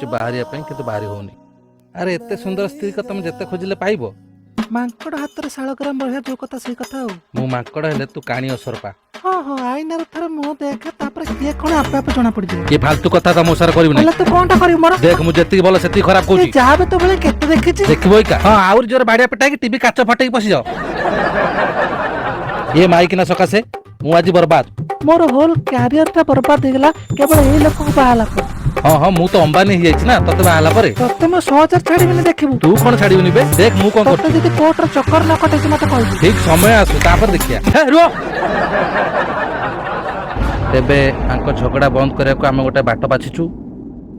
खोजुची बाहरिया पे किंतु बाहरी होनी। अरे एते सुंदर स्त्री को तुम जेते खोजिले पाइबो। ମାଙ୍କଡ ହାତରେ ଶାଳଗ୍ରାମ ରହିବା ଯୋଉ କଥା ସେଇ କଥା ଆଉ। मु माकड़ हेले तू काणी असरपा। ହଁ ହଁ ଆଇନାର ଥରେ ମୁହଁ ଦେଖେ ତାପରେ କିଏ କଣ ଆପେ ଆପେ ଜଣା ପଡିଯିବ। ये फालतू कथा तो मो सारा करबी ହେଲେ नहीं। ତୁ କଣଟା କରିବୁ ମୋର? देख मु जेती बोल सेती खराब ଏ कहूची। ଯାହା ବି ତୋ ଭଳି କେତେ ଦେଖିଛି। देखबोई का हां आउर जोर बाड़िया पिटाई की टीवी काच फटई पसी जाओ। ये माइक ना सकासे मु आज बर्बाद। ମୋର ହୋल କ୍ୟାରିୟର ଟା ବର୍ବାଦ ହେଇଗଲା କେବଳ ଏଇ ଲୋକକୁ ବାହା ହେଲା ପରେ। हां हां मु तो अंबानी ही जाइछ ना तते बाहाला परे। ତତେ ମୁଁ 100,000 ଛାଡିବିନି ଦେଖିବୁ। तू कोन छाड़ीबनी बे देख मु कोन ତତେ ଯଦି କୋର୍ଟର ଚକ୍କର ନ କଟେଇଛି ମତେ କହିବୁ। ठीक समय आसु तापर देखिया। हे रुओ तेबे आंको झगड़ा बंद करिया को आमे गोटे बाट बाछिछु।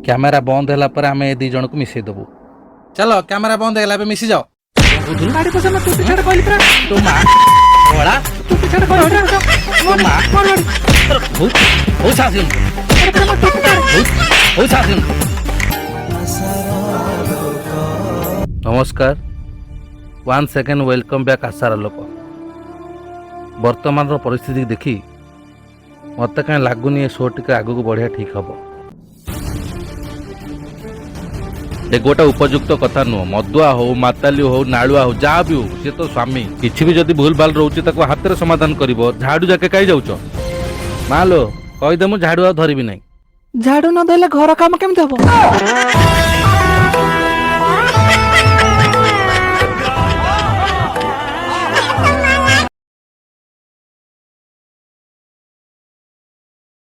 कैमरा बंद होला पर आमे ए दी जण को मिसै देबो। चलो कैमरा बंद हैला बे मिसी जाओ। ଗାଡି ପଛେ ମୁଁ ତୁ ଛାଡ କହିଲି ପରା। तो मा ओड़ा ତୁ ଛାଡ କହିଲି ପରା। तो मा हो सासिन हो सासिन। नमस्कार 1 सेकेंड वेलकम बैक आसार लोक। वर्तमान परिस्थिति देखी मत कहीं लगुनि ए शो टी आग को बढ़िया ठीक हम। ए गोटा उपयुक्त कथा नुह मदुआ हो माताली हो नालुआ हो जहाँ भी हो सी तो स्वामी किसी भी जदि भूल भाल रोचे हाथ में समाधान कर झाड़ू जाके कहीं जाऊच माँ लो कहीदे मु झाड़ू आ धरबी नहीं। ଝାଡୁ ନ ଦେଲେ ଘର କାମ କେମିତି ହବ?